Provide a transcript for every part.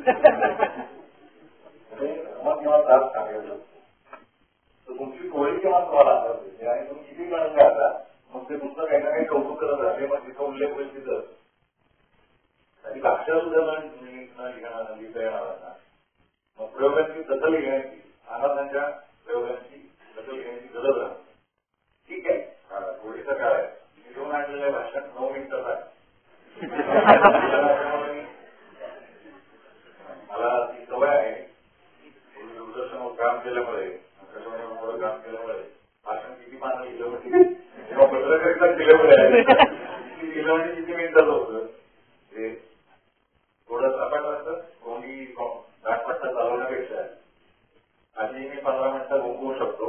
मग किंवा तास सांगायचं तर तुमची टोळी किंवा तुम्हाला आठवते आणि तुम्ही किती गणन घालता मग ते तुमचं काही ना काही कौतुक करत राहिले मग तिथं उल्लेख होईल तिथं आणि भाषा सुद्धा लिहिता येणार ना मग प्रयोगांची दखल घेण्याची आनंदांच्या प्रयोगांची दखल घेण्याची गरज राहते. ठीक आहे थोडीसा काळ आहे मी घेऊन आणलेलं भाषण 9 मिनिटाचं आहे. मला ती सवय आहे दूरदर्शनावर काम केल्यामुळे आकाशवाणीवर काम केल्यामुळे भाषण किती पानं लिहिलं म्हणजे किंवा पत्रकारिता केल्यामुळे किती लिहिलं म्हणजे किती मिनिटाचं होतं ते थोडं सपाट वाटतं. कोणी दाटपट्टा चालवण्यापेक्षा आधी मी 15 मिनिटं घुमवू शकतो.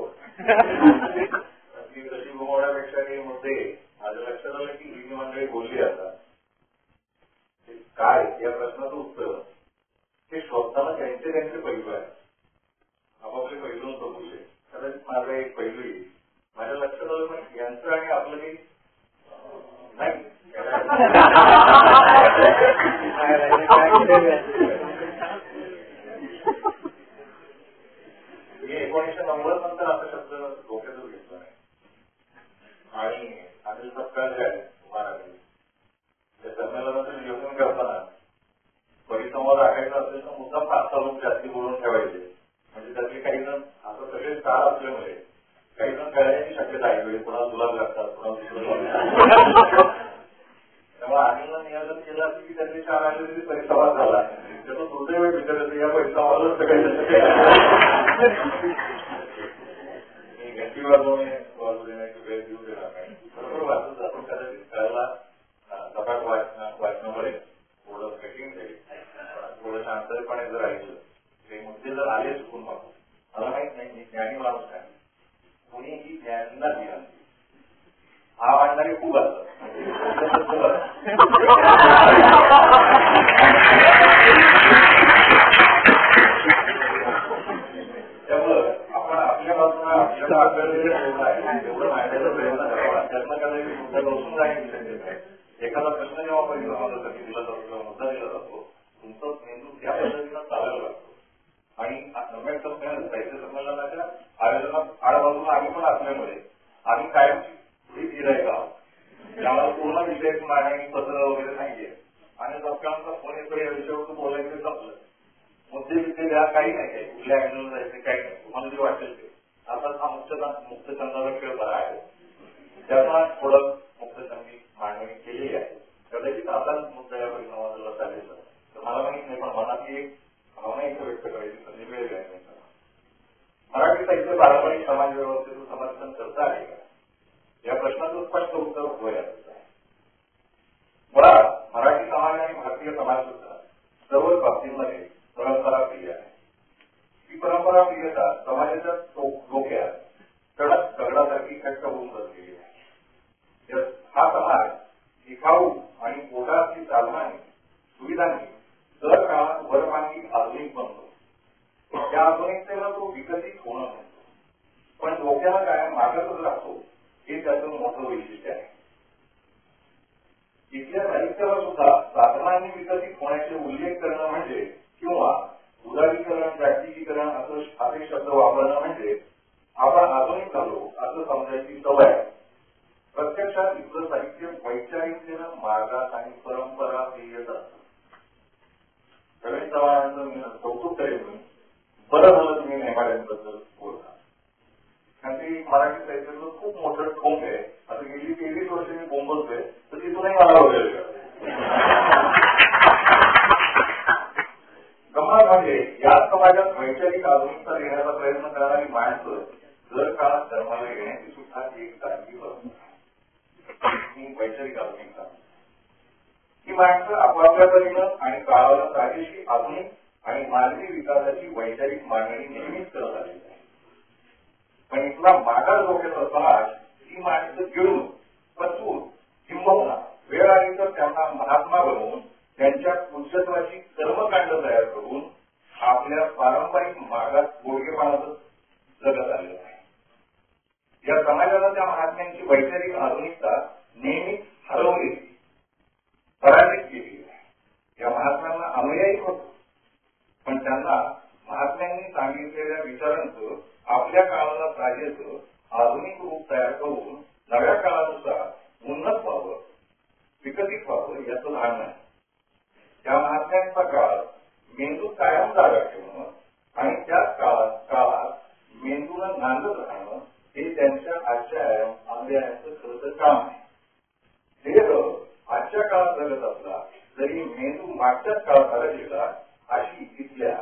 ती तशी घुमवण्यापेक्षा हे मुद्दे माझ्या लक्षात आलं की ही जी मंडळी बोलली आता काय या प्रश्नाचं उत्तर ते शोधताना त्यांचे पैलू आहे. आपापले पैलू नव्हतं बोलले. कदाचित माझा एक पैलू येईल माझ्या लक्षात आलं पण यांचं आणि आपलं काही नाही. 1990 नंतर असा शब्द डोक्यातच घेतला नाही आणि अनिल सपकाळ जे आहे महाराज त्या संमेलनाचं नियोजन करताना परिसंवाद आखायचा असेल तर मुद्दाम 5-6 लोक जास्ती बोलून ठेवायचे म्हणजे त्यातले काही जण आता सगळे स्टार असल्यामुळे काही जण कळण्याची शक्यता आहे. कोणाला गुलाब लागतात कोणाला त्यामुळे अनिलनं नियोजन केलं असेल की त्यातले 4 आले तरी परिसंवाद झाला. त्याचं दुर्दैव विचारायचं या परिसंवादाला मी घंटी वाजू देण्याची वेळ देऊ देणार नाही. बरोबर वाचत जातो कदाचित कळला सपाट वाचनामुळे थोडं कठीण जाईल थोडं शांतपणे जर ऐकलं ते मुद्दे जर आले चुकून वाटू मला माहित नाही मी ज्ञानी माणूस नाही कुणी ही ज्ञानीला ज्ञान हा मांडणारे खूप असतात. त्यामुळं आपण आपल्या बाजूला आपल्याला आढळलेले तेवढं मांडायचा प्रयत्न करावा. त्यातनं कदाचित मुद्दा बसून जाण्याची शक्यता आहे. एखादा प्रश्न जेव्हा परिसंवादासाठी दिला जातो किंवा मुद्दा दिला जातो तुमचं मेंदू त्या पद्धतीनं चालायला लागतो आणि साहित्य संमेलनाच्या आयोजनात आडबाजूला आम्ही पण असल्यामुळे आम्ही कायमची गिरायक आहोत. त्यामुळे पूर्ण विषयाची मांडणी पत्र वगैरे नाहीये आणि सपकाळांचा फोन येतो या विषयावर बोलायचं संपलं. मुद्दे विद्ये द्या काही नाही काही कुठल्या अँगलला जायचे काही नाही तुम्हाला जे वाटेल ते. आता हा मुक्तछंदाचा खेळ बरा आहे त्याचा थोडं मुक्तछंदी मांडणी केलेली आहे. कदाचित असाच मुद्दा या परिसंवादाला चालेल तर मला माहित नाही पण मनातली एक भावना इथं व्यक्त करायची संधी मिळेल आहे. मराठी साहित्य पारंपरिक समाज व्यवस्थेचं समर्थन करता आहे का या प्रश्नाचं स्पष्ट उत्तर होय आहे. मुळात मराठी समाज आणि भारतीय समाज सुद्धा सर्वच बाबतींमध्ये परंपरा प्रिय आहे. ही परंपरा प्रियता समाजाच्या डोक्यात कडक दगडासारखी घट्ट होऊन बसलेली आहे. हा समाज शिकाऊ आणि पोटाची चालनाने सुविधांनी दर काळात वरमांगी आधुनिक बनतो. त्या आधुनिकतेला तो विकसित होणं म्हणतो पण डोक्याला कायम मागतच राहतो हे त्याचं मोठं वैशिष्ट्य आहे. इथल्या साहित्याला सुद्धा साधनांनी विकसित होण्याचे उल्लेख करणं म्हणजे किंवा उदारीकरण जागतिकीकरण असे शब्द वापरणं म्हणजे आपण आधुनिक झालो असं समजायची सवय आहे. प्रत्यक्षात इथलं साहित्य वैचारिकतेनं मागास आणि परंपरा प्रियच असतं. रवींद्र चव्हाणांचं मी कौतुक करेन मी बरं झालं तुम्ही नेमाड्यांबद्दल बोलता कारण ते मराठी साहित्याचं खूप मोठं ठोक आहे. आता गेली 23 वर्ष मी बोंबलतोय तर तिथूनही मला वगैरे गंमत म्हणजे या समाजात वैचारिक आधुनिकता देण्याचा प्रयत्न करणारी माणसं दर काळात धर्माला येण्याची सुद्धा एक चांगली परंपरा ही वैचारिक आधुनिकता. ही माणसं आपापल्या परीनं आणि काळाला साजेशी आधुनिक आणि मानवी विकासाची वैचारिक मांडणी नेहमीच करत आलेली आहे. पण इथला मागास डोक्याचा समाज ही माणसं गिळून पचवून किंबहुना वेळ आली तर त्यांना महात्मा बनवून त्यांच्या पूज्यत्वाची कर्मकांड तयार करून आपल्या पारंपरिक मागास गोडगेपणाचं जगत आलेलं आहे. या समाजाला त्या महात्म्यांची वैचारिक आधुनिकता नेहमीच हरवली पराजित केली आहे. या महात्म्यांना अनुयायी होतो पण त्यांना महात्म्यांनी सांगितलेल्या विचारांचं आपल्या काळाला पाहिजेचं आधुनिक रूप तयार करून नव्या काळानुसार उन्नत व्हावं, विकसित व्हावं याचं भान आहे. त्या महात्म्यांचा काळ मेंदू कायम जागा ठेवणं आणि त्याच काळात मेंदूला नांदत राहणं हे त्यांच्या आजच्या अध्यायाचं खरं काम आहे. देह आजच्या काळात जगत असला तरी मेंदू मागच्याच काळात अडकलेला, अशी इथल्या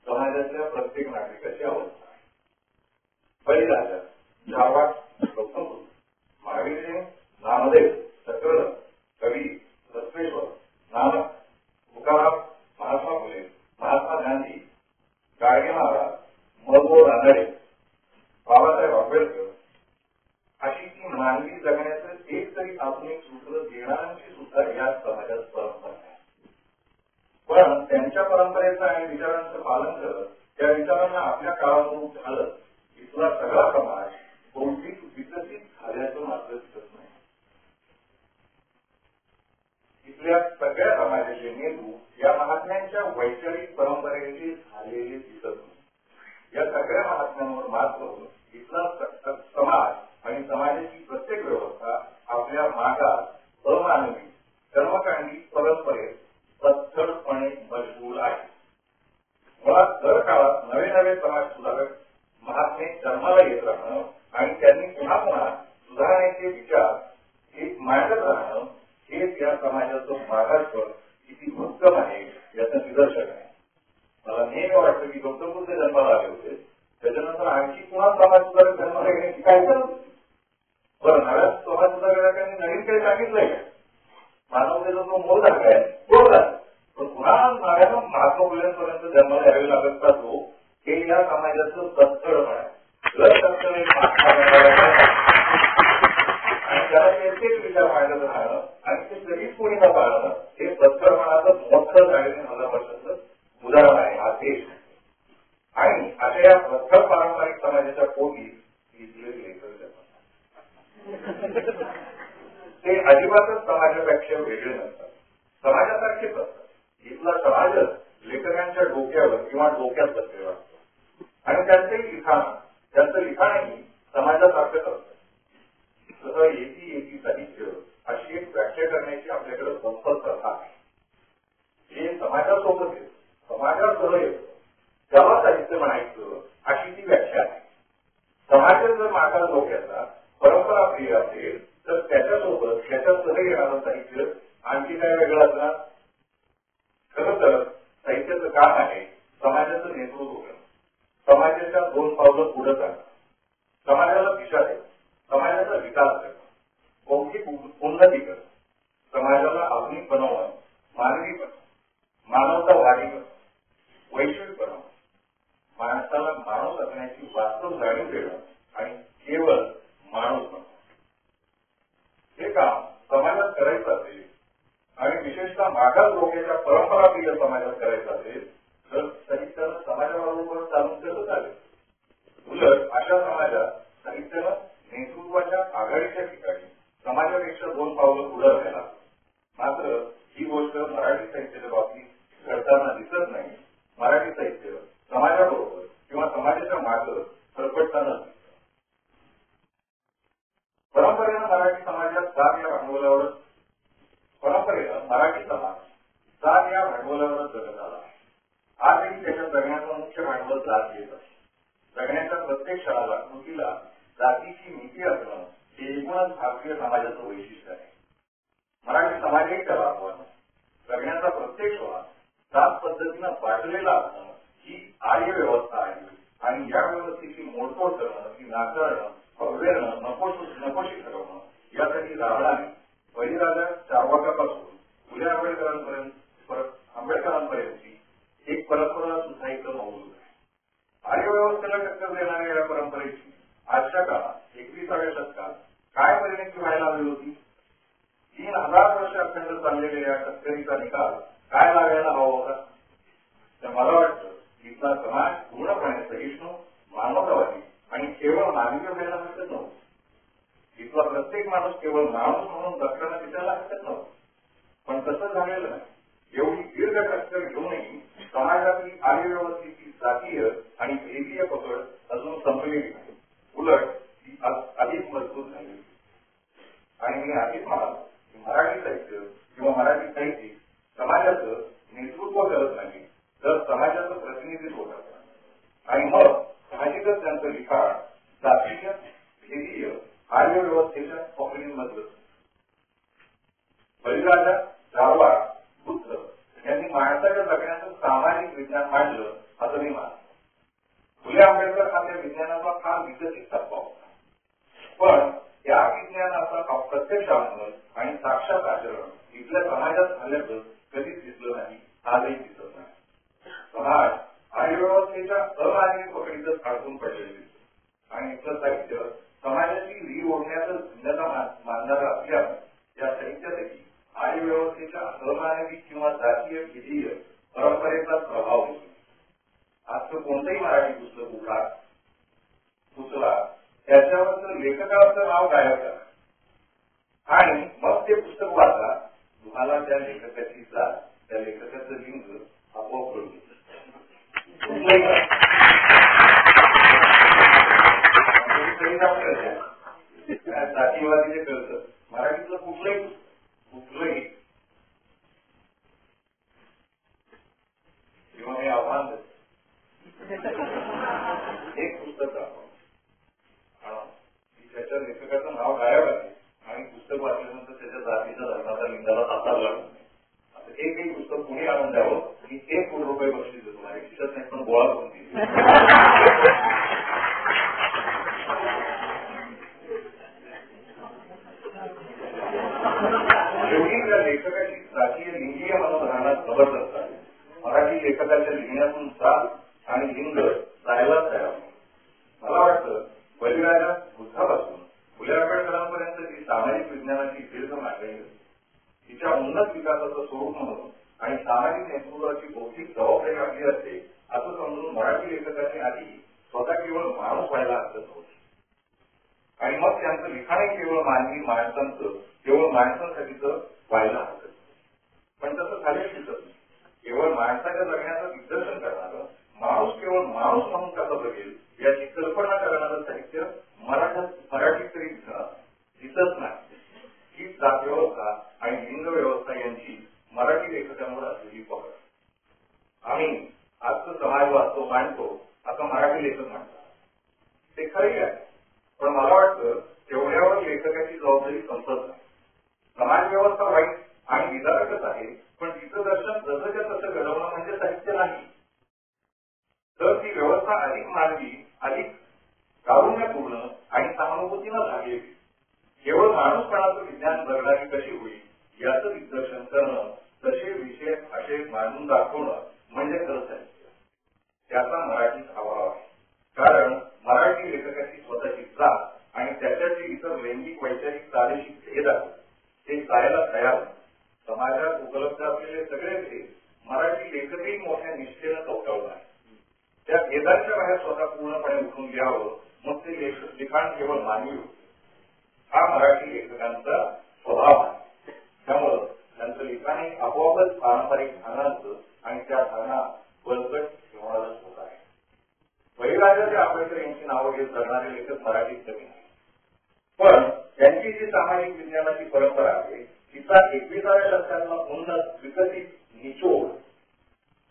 समाजातल्या प्रत्येक नागरिकाची अवस्था आहे. बळीराजा, झारवाड, गौतम बुद्ध, महावीर जैन, नामदेव, चक्रधर, कवी, बसवेश्वर, नानक, तुकाराम, महात्मा फुले, महात्मा गांधी, गाडगे महाराज, महबूब रानडे, बाबासाहेब आंबेडकर, अशी ती मानवी जगण्याचं एक तरी आधुनिक सूत्र देणाऱ्यांची सुद्धा या समाजात परंपरा आहे. पण त्यांच्या परंपरेचं आणि विचारांचं पालन करत त्या विचारांना आपल्या काळानुरूप झालं इथला सगळा समाज बौद्धिक विकसित झाल्याचं मात्र दिसत नाही. इथल्या सगळ्या समाजाचे मेंदू या महात्म्यांच्या वैचारिक परंपरेचे झालेले दिसत नाही. या सगळ्या महात्म्यांवर मात करून इथला समाज आणि समाजाची प्रत्येक व्यवस्था आपल्या मागास अमानवी कर्मकांडी परंपरेत तत्सळपणे मजबूर आहे. मुळात दर काळात नवे नवे समाज सुधारक महात्मे जन्माला येत राहणं आणि त्यांनी पुन्हा पुन्हा सुधारण्याचे विचार हे मांडत राहणं हेच या समाजाचं मागासवर किती भक्कम आहे याचं निदर्शन आहे. मला नेहमी वाटतं की गौतम बुद्ध जन्माला आले होते, त्याच्यानंतर आणखी पुन्हा समाज सुधारक जन्माला येण्याची काय गरज होती? बरं, नव्या समाज सुधारकांनी नवीन काही सांगितलंय का? मानवतेचा जो मूळ धागा आहे बरोबर आहे, पण पुन्हा नव्यानं महात्मा फुलेंपर्यंत जन्माला यावे लागत असतो हे या समाजाचं तत्सळपण आहे. आणि त्याला तेच विचार मांडत राहणं आणि ते कधीच कोणी न पाळणं हे तत्सळपणाचं मोठं झालेलं 1000 वर्षाचं उदाहरण आहे हा देश. आणि अशा या प्रखर पारंपरिक समाजाच्या पोटी इथले लेखक ते अजिबातच समाजापेक्षा वेगळे नसतात, समाजासारखेच असतात. इथला समाजच लेखकांच्या डोक्यावर किंवा डोक्यात बसलेला असतो आणि त्यांचं लिखाणही समाजासारखंच असतं. तसं येती साहित्य अशी एक व्याख्या करण्याची आपल्याकडे संपत प्रथा आहे. जे समाजासोबत येतं, समाजासह येतं त्याला साहित्य म्हणायचं अशी ती व्याख्या आहे. समाज जर मागास डोक्याचा परंपरा प्रिय असेल तर त्याच्यासोबत त्याच्यासह येणारं साहित्य आणखी काय वेगळं असणार? खरं तर साहित्याचं काम आहे समाजाचं नेतृत्व करणं, समाजाच्या 2 पावलं पुढे जाणं, समाजाला दिशा देणं, समाजाचा विकास करणं, बौद्धिक उन्नती करणं, समाजाला आधुनिक बनवणं, मानवी बनवणं, मानवतावादी बनवणं, वैश्विक बनवणं, माणसाला माणूस असण्याची वास्तव जाणीव देणं आणि केवळ माणूस बनवणं. हे काम समाजात करायचं असेल आणि विशेषतः मागास डोक्याच्या परंपरा प्रिय समाजात करायचं असेल तर साहित्यानं समाजाबरोबर चालून कसं चालेल? उलट अशा समाजात साहित्यानं नेतृत्वाच्या आघाडीच्या ठिकाणी समाजापेक्षा 2 पावलं पुढे राहायला. मात्र ही गोष्ट मराठी साहित्याच्या बाबतीत घडताना दिसत नाही. मराठी साहित्य समाजाबरोबर किंवा समाजाच्या मागे सरपटताना दिसतं. परंपरेनं मराठी समाज साथ या भांडवलावरच जगत आला आहे. आजही त्याच्या जगण्याचं मुख्य भांडवल जात येत आहे. जगण्याच्या प्रत्येक क्षणाला कृतीला जातीची नीती असणं हे एकूणच भारतीय समाजाचं वैशिष्ट्य आहे. मराठी समाजही त्याला आव्हान. जगण्याचा प्रत्येक श्वास जात पद्धतीनं वाटलेला असणं ही आर्य व्यवस्था आहे आणि या व्यवस्थेची मोडतोड करणं, ती नाकारणं, अवहेळणं, नकोशी ठरवणं यासाठी राहणारी बळीराजा चार्वाकापासून फुले आंबेडकरांपर्यंतची एक परंपरा सुद्धा इथं मौजूद आहे. आर्य व्यवस्थेला टक्कर देणाऱ्या या परंपरेची आजच्या काळात 21व्या शतकात काय परिणती व्हायला हवी होती? 3000 वर्ष अखंड चाललेल्या या टक्करीचा निकाल काय लागायला हवा होता? तर मला वाटतं इथला समाज पूर्णपणे सहिष्णू, मानवतावादी आणि केवळ मानवीय व्हायला हरकत नव्हतं. इथला प्रत्येक माणूस केवळ माणूस म्हणून जगताना दिसायला हरकत नव्हतं. पण तसं झालेलं नाही. एवढी दीर्घ टक्कर घेऊनही समाजातली कार्यव्यवस्थेची जातीय आणि भेदीय पकड अजून संपलेली नाही, उलट ती अधिक मजबूत झाली. आणि मी आधीच म्हणालो की मराठी साहित्य किंवा मराठी साहित्यिक समाजाचं नेतृत्व करत नाही, तर समाजाचं प्रतिनिधित्व करतात. आणि मग साहजिकच त्यांचं लिखाण जातीय भेदीय कार्यव्यवस्थेच्या पकडींमधलं. बळीराजा, जारवा, बुद्ध यांनी माणसाच्या जगण्याचं सामाजिक विज्ञान मांडलं असं मी मानतो. फुले आंबेडकर हा त्या विज्ञानाचा फार विकसित टप्पा होता. पण त्या विज्ञानाचा अप्रत्यक्ष अंमल आणि साक्षात आचरण इथल्या समाजात झाल्याचं कधीच दिसलं नाही, आजही दिसत नाही. समाज कार्यव्यवस्थेच्या अमानवी पकडीतच अडकून पडलेले दिसतो आणि इथलं साहित्य समाजाची रीढ ओढण्याचं भिन्नता मानणारा असल्यानं या साहित्यातही कार्यव्यवस्थेच्या अमानवी किंवा जातीय भेदीय परंपरेचा प्रभाव दिसतो. आजचं कोणतंही मराठी पुस्तक उचला त्याच्यावरचं लेखकाचं नाव गायब करा आणि मग ते पुस्तक वाचा, तुम्हाला त्या लेखकाची जात, त्या लेखकाचं लिंग आपोआप कळून येतं. जातीवादी जे करतं मराठीतलं कुठलंही किंवा मी आव्हान देतो, एक पुस्तक दाखवा त्याच्या लेखकाचं नाव गायब आहे आणि पुस्तक वाचल्यानंतर त्याच्या जातीच्या धर्माचा लिंगाला साकार लागू नये असं एकही पुस्तक कोणी आणून द्यावं. मी ₹1 कोटी बक्षीस देतो, माझ्या खिशात नाही पण गोळा करून दिली. त्या लेखकाची जातीय लिंगीय मनोधरणात जबरदस्त आहे. मराठी लेखकाच्या लिहिण्यातून जात आणि लिंग जायला तयार. मला वाटतं बळीराजा बुद्धापासून फुले आंबेडकरांपर्यंत जी सामाजिक विज्ञानाची दीर्घ मांडणी होती, तिच्या उन्नत विकासाचं स्वरूप म्हणून आणि सामाजिक नेतृत्वाची बौद्धिक जबाबदारी आपली असते असं समजून मराठी लेखकांनी आधी स्वतः केवळ माणूस व्हायला हरकत नव्हती आणि मग त्यांचं लिखाणही केवळ मानवी माणसांचं केवळ माणसांसाठीच व्हायला हरकत. पण तसं झालेलं दिसत नाही. केवळ माणसाच्या जगण्याचं दिग्दर्शन करणारं, माणूस केवळ माणूस म्हणून कसं बघेल याची कल्पना करणारं साहित्य मराठीत तरी दिसत नाही. ही जात व्यवस्था आणि लिंग व्यवस्था यांची मराठी लेखकांवर असलेली पकड. आम्ही आजचं समाज वास्तव मांडतो असं मराठी लेखक म्हणतात, ते खरंही आहे. पण मला वाटतं तेवढ्यावर लेखकाची जबाबदारी संपत नाही. समाज व्यवस्था वाईट आणि विदारकच आहे, पण तिचं दर्शन जसंच्या तसं घडवणं म्हणजे साहित्य नाही. तर ती व्यवस्था अधिक मानवी, अधिक कारुण्यपूर्ण आणि सहानुभूतीनं झालेली. केवळ माणूसपणाचं विज्ञान जगणारी कशी होईल याचं दिग्दर्शन करणं, तसे विषय असे मांडून दाखवणं म्हणजे खरं साहित्य. त्याचा मराठीत अभाव आहे. कारण मराठी लेखकाची स्वतःची जात आणि त्याच्याची इतर लैंगिक वैचारिक प्रादेशिक भेद आहेत ते जायला तयार. समाजात उपलब्ध असलेले सगळे भेद मराठी लेखकही मोठ्या निष्ठेनं चौकावलं आहे. त्या भेदांच्या बाहेर स्वतः पूर्णपणे उठून घ्यावं, मग ते लिखाण केवळ मानवी होते. हा मराठी लेखकांचा स्वभाव आहे. त्यामुळं त्यांचं लिखाणही आपोआपच पारंपरिक भावनांचं आणि त्या भावना बळकट ठेवणारच होत आहे. बळीराजा आंबेडकर यांची नावं घेत जगणारे लेखक मराठीत कमी नाही, पण त्यांची जी सामाजिक विज्ञानाची परंपरा आहे तिचा 21व्या शतकातला उन्नत विकसित निचोड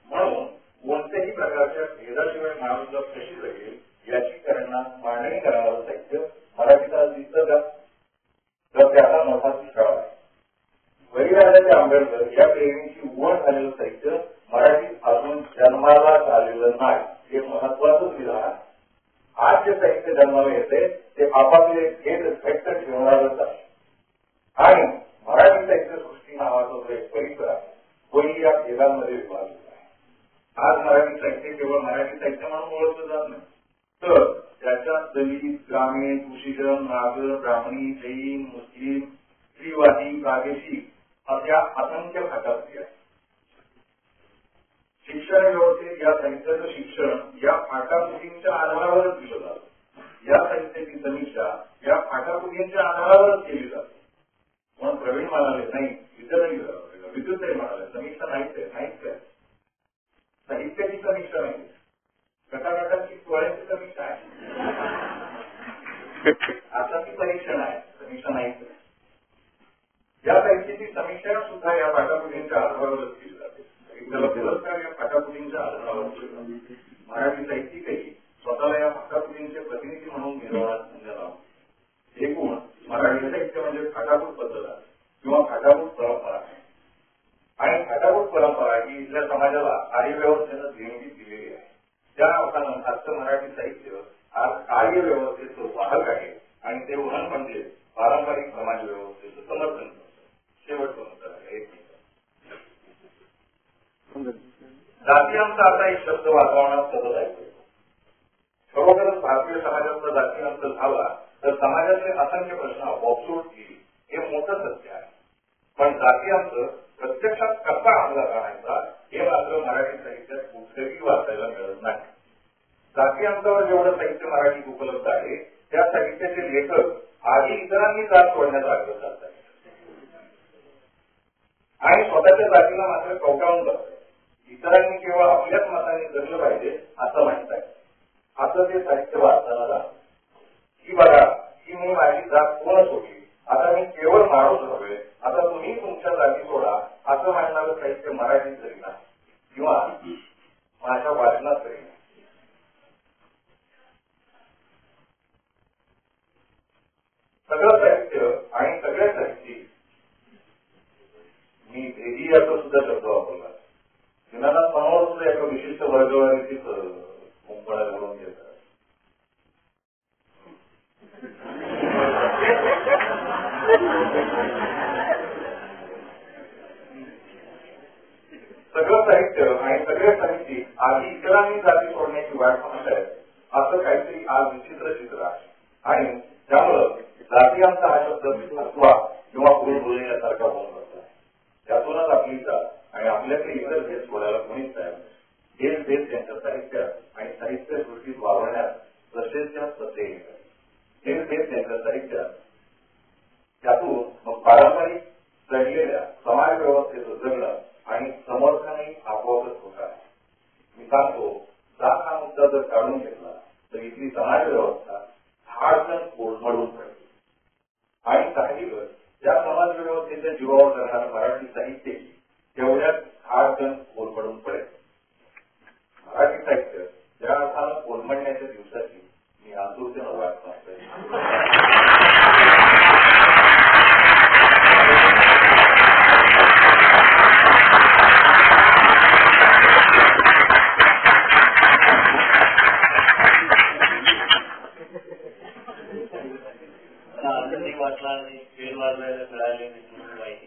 म्हणून कोणत्याही प्रकारच्या भेदाशिवाय माणूस कशी जगेल याची मांडणी करणारं साहित्य मराठीत आज दिसतं का? तर त्याचा मोठा दुष्काळ आहे. बळीराजा आंबेडकर या प्रेमीची उवड झालेलं साहित्य मराठीत अजून जन्माला आलेलं नाही, हे महत्वाचंच विधान आहे. आज जे साहित्य जन्माला येते ते आपापले भेद घट्ट ठेवणारच आहे आणि मराठी साहित्य सृष्टी नावाचा जो एक परिसर आहे तोही या भेदांमध्ये विभाजित आहे. आज मराठी साहित्य केवळ मराठी साहित्य म्हणून ओळखलं जात नाही, तर त्याच्यात दलित, ग्रामीण, कृषीजन, नागर, ब्राह्मणी, जैन, मुस्लिम, स्त्रीवादी, प्रादेशिक अशा असंख्य घटक आहेत. शिक्षण व्यवस्थेत या साहित्याचं शिक्षण या फाटाफुटींच्या आधारावरच दिलं जातं. या साहित्याची समीक्षा या फाटाफुटींच्या आधारावरच केली जाते. म्हणून प्रवीण म्हणाले नाही, विद्युतही म्हणाले समीक्षा नाहीच आहे. समीक्षा नाही, गटागटांची डोळ्यांची समीक्षा आहे. आता ती परीक्षण आहे, समीक्षा नाहीच. या साहित्याची समीक्षा सुद्धा या पाठापुटींच्या आधारावरच केली जाते. त्याला पुरस्कार या पाठापुटींच्या आधारावर केले जाते. मराठी साहित्यिकही स्वतःला या पाठापुटींचे प्रतिनिधी म्हणून मिळवण्यात एकूण मराठी साहित्य म्हणजे फाटाफूट पद्धत किंवा फाटाफूट परंपरा आहे. आणि फाटाफूट परंपरा ही इथल्या समाजाला कार्यव्यवस्थेनं देणगी दिलेली आहे. त्या अर्थानं आजचं मराठी साहित्य आज कार्यव्यवस्थेचं वाहक आहे आणि ते वहन म्हणजे पारंपरिक समाज व्यवस्थेचं समर्थन करतं. शेवटचं उत्तर आहे. जाती आमचा आता एक शब्द वातावरणात सतत ऐकतो. खरोखरच भारतीय समाजातला जाती अंत झाला तर समाजातले असंख्य प्रश्न आपोआप सुटतील, हे मोठं सत्य आहे. पण जाती अंत प्रत्यक्षात कसा आणला जाण्याचा हे मात्र मराठी साहित्यात कुठेही वाचायला मिळत नाही. जाती अंतावर जेवढं साहित्य मराठीत उपलब्ध आहे त्या साहित्याचे लेखक आधी इतरांनी जात सोडण्याचा आग्रह करतात आणि स्वतःच्या जातीला मात्र कवटाळून बसतात. इतरांनी केवळ आपल्याच मताने जगलं पाहिजे असं म्हणतात. असं ते साहित्य वाचताना जात की बघा की मी माझी जात पूर्ण सोडली, आता मी केवळ माणूस नव्हे, आता तुम्ही तुमच्या जाती सोडा असं म्हणणारं साहित्य मराठीत तरी नाही किंवा माझ्या वाचनात तरी नाही. सगळं साहित्य आणि सगळ्या साहित्य मी भेदी याचा सुद्धा शब्द वापरला. ज्ञानात समोर सुद्धा एका विशिष्ट वर्गवारीचीच मुंबळा करून घेतात. सगळं साहित्य आणि सगळे साहित्य आधी इतरांनी जाती सोडण्याची वाट पाहत आहेत असं काहीतरी आज विचित्र चित्र आहे. आणि त्यामुळं जाती आमचा हा शब्द अथवा किंवा पुढे बोलण्यासारखा होऊन बसला. त्यातूनच आपली जात आणि आपल्याकडे इतर भेद सोडायला कोणीच तयार नाही. हेच भेद त्यांच्या साहित्यात आणि साहित्य सृष्टीत वावरण्यात तसेच्या तसे येतात. हेच भेद त्यांच्या साहित्यात त्यातून मग पारंपरिक जडलेल्या समाज व्यवस्थेचं जगणं आणि समर्थनही आपोआपच होत आहे. मी सांगतो, जात हा मुद्दा जर काढून घेतला तर इथली समाज व्यवस्था हाडकन कोलमडून पडते. आणि साहजिकच त्या समाज व्यवस्थेच्या जीवावर करणारं मराठी साहित्य तेवढ्याच हाडकन कोलमडून पडेल. मराठी साहित्य त्या अर्थानं कोलमडण्याच्या दिवसाची मी आतुरतेनं वाट पाहतोय. वाचला आणि खेळ वाजवायला मिळाले माहिती